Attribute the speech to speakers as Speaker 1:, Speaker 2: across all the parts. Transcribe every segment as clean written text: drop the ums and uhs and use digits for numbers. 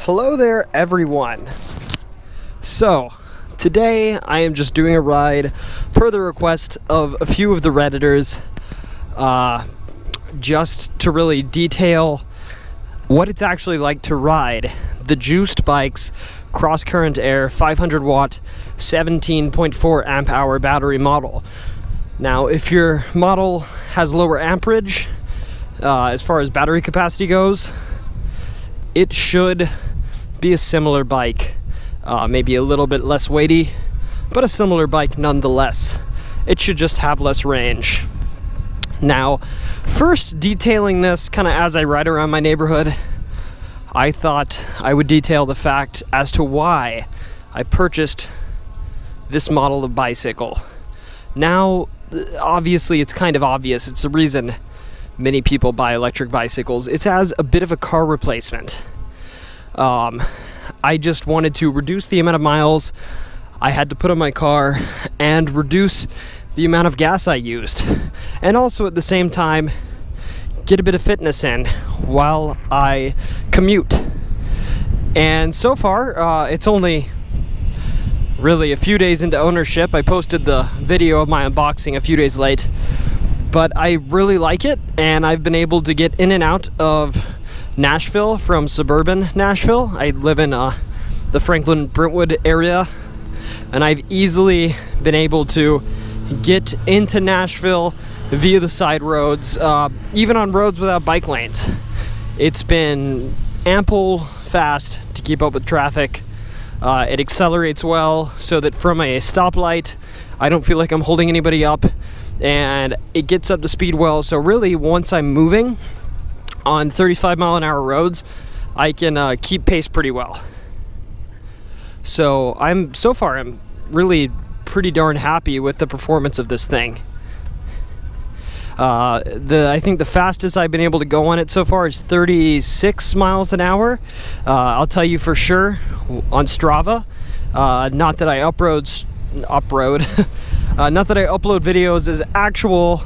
Speaker 1: Hello there, everyone. So, today I am just doing a ride per the request of a few of the Redditors, just to really detail what it's actually like to ride the Juiced Bike's CrossCurrent Air 500 watt 17.4 amp hour battery model. Now, if your model has lower amperage as far as battery capacity goes, it should be a similar bike, maybe a little bit less weighty, but a similar bike nonetheless. It should just have less range. Now, first detailing this kind of as I ride around my neighborhood, I thought I would detail the fact as to why I purchased this model of bicycle. Now, obviously it's kind of obvious. It's the reason many people buy electric bicycles. It's as a bit of a car replacement. I just wanted to reduce the amount of miles I had to put on my car and reduce the amount of gas I used, and also at the same time get a bit of fitness in while I commute. And so far, it's only really a few days into ownership. I posted the video of my unboxing a few days late, but I really like it, and I've been able to get in and out of Nashville from suburban Nashville. I live in the Franklin-Brentwood area, and I've easily been able to get into Nashville via the side roads, even on roads without bike lanes. It's been ample fast to keep up with traffic. It accelerates well so that from a stoplight I don't feel like I'm holding anybody up, and it gets up to speed well. So really, once I'm moving on 35-mile-an-hour roads, I can keep pace pretty well. So I'm really pretty darn happy with the performance of this thing. I think the fastest I've been able to go on it so far is 36 miles an hour. I'll tell you for sure on Strava. Not that I upload videos as actual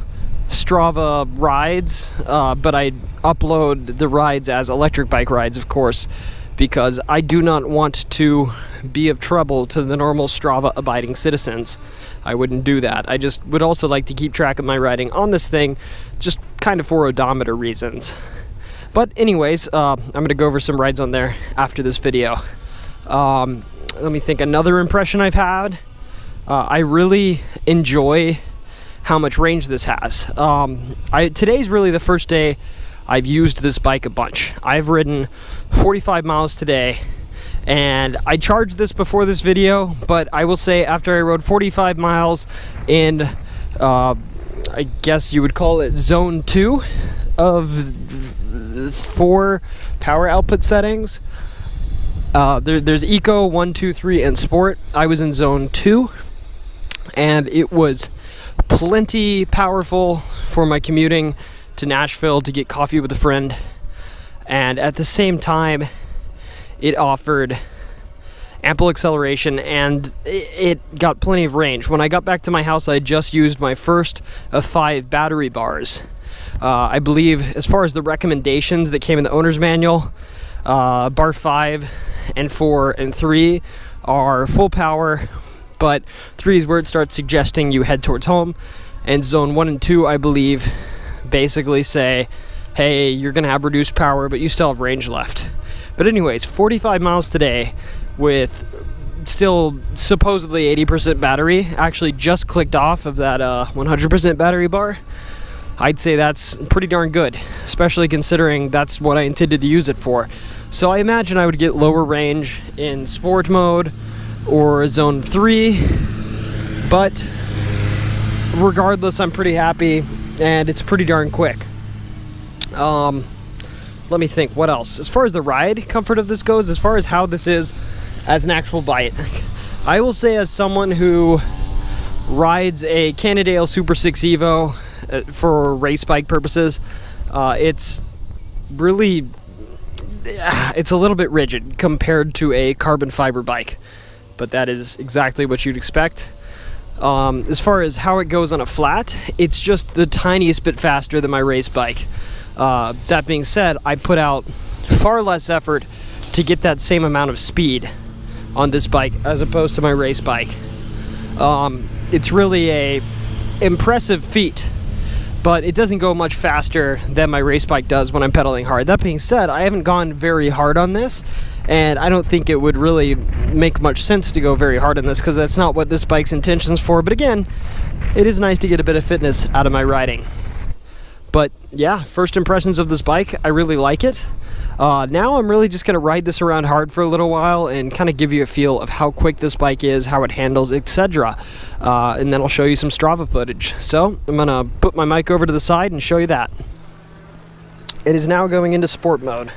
Speaker 1: Strava rides, but I upload the rides as electric bike rides, of course, because I do not want to be of trouble to the normal Strava abiding citizens. I wouldn't do that. I just would also like to keep track of my riding on this thing, just kind of for odometer reasons. But anyways, I'm going to go over some rides on there after this video. Let me think. Another impression I've had, I really enjoy how much range this has. Today's really the first day I've used this bike a bunch. I've ridden 45 miles today, and I charged this before this video, but I will say after I rode 45 miles in, I guess you would call it zone 2 of 4 power output settings. There's Eco, 1, 2, 3, and Sport. I was in zone 2, and it was plenty powerful for my commuting to Nashville to get coffee with a friend, and at the same time it offered ample acceleration, and it got plenty of range. When I got back to my house, I just used my first of 5 battery bars. I believe as far as the recommendations that came in the owner's manual, bar 5 and 4 and 3 are full power, but 3 is where it starts suggesting you head towards home, and zone 1 and 2, I believe, basically say, hey, you're gonna have reduced power, but you still have range left. But anyways, 45 miles today with still supposedly 80% battery. Actually just clicked off of that 100% battery bar. I'd say that's pretty darn good, especially considering that's what I intended to use it for. So I imagine I would get lower range in sport mode or zone 3, but regardless, I'm pretty happy, and it's pretty darn quick. Let me think, what else? As far as the ride comfort of this goes, as far as how this is as an actual bike, I will say, as someone who rides a Cannondale Super 6 Evo for race bike purposes, it's really, it's a little bit rigid compared to a carbon fiber bike, but that is exactly what you'd expect. As far as how it goes on a flat, it's just the tiniest bit faster than my race bike. That being said, I put out far less effort to get that same amount of speed on this bike as opposed to my race bike. It's really a impressive feat, but it doesn't go much faster than my race bike does when I'm pedaling hard. That being said, I haven't gone very hard on this, and I don't think it would really make much sense to go very hard on this because that's not what this bike's intentions for. But again, it is nice to get a bit of fitness out of my riding. But yeah, first impressions of this bike, I really like it. Now I'm really just going to ride this around hard for a little while and kind of give you a feel of how quick this bike is, how it handles, etc. And then I'll show you some Strava footage. So I'm going to put my mic over to the side and show you that. It is now going into sport mode.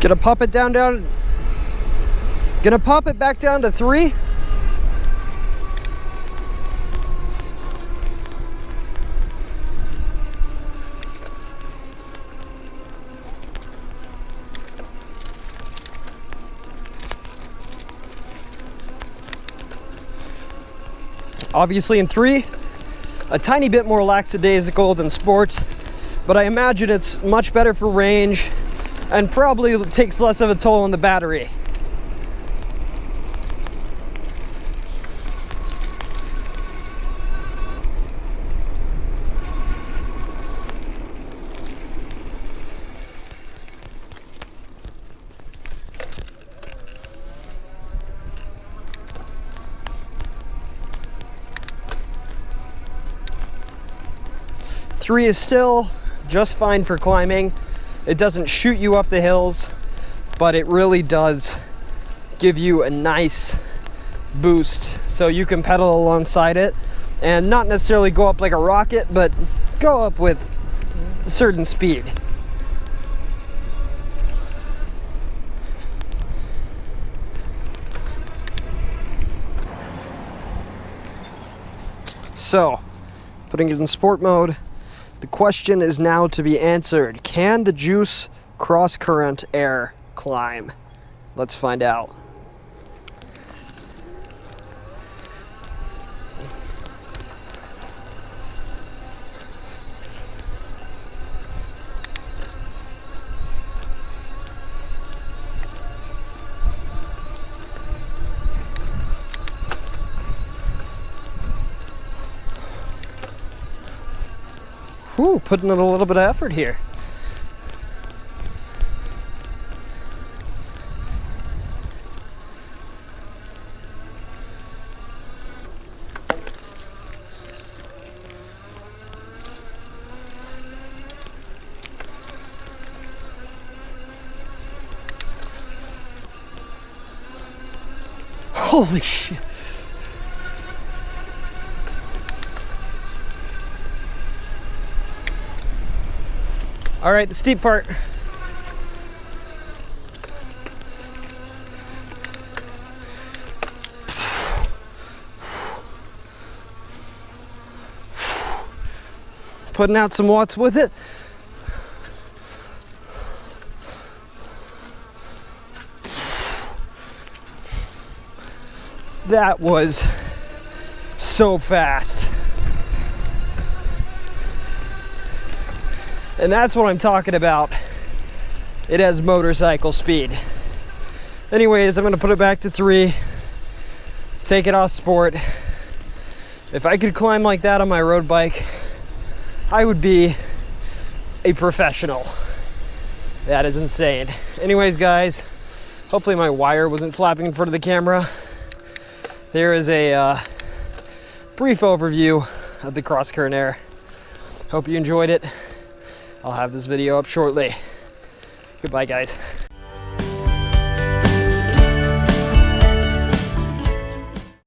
Speaker 1: Gonna pop it gonna pop it back down to 3. Obviously in 3, a tiny bit more lackadaisical than sports, but I imagine it's much better for range and probably takes less of a toll on the battery. Three is still just fine for climbing. It doesn't shoot you up the hills, but it really does give you a nice boost so you can pedal alongside it and not necessarily go up like a rocket, but go up with a certain speed. So, putting it in sport mode, the question is now to be answered. Can the Juice CrossCurrent Air climb? Let's find out. Ooh, putting in a little bit of effort here. Holy shit. All right, the steep part. Putting out some watts with it. That was so fast. And that's what I'm talking about. It has motorcycle speed. Anyways, I'm gonna put it back to 3, take it off sport. If I could climb like that on my road bike, I would be a professional. That is insane. Anyways, guys, hopefully my wire wasn't flapping in front of the camera. There is a brief overview of the CrossCurrent Air. Hope you enjoyed it. I'll have this video up shortly. Goodbye, guys.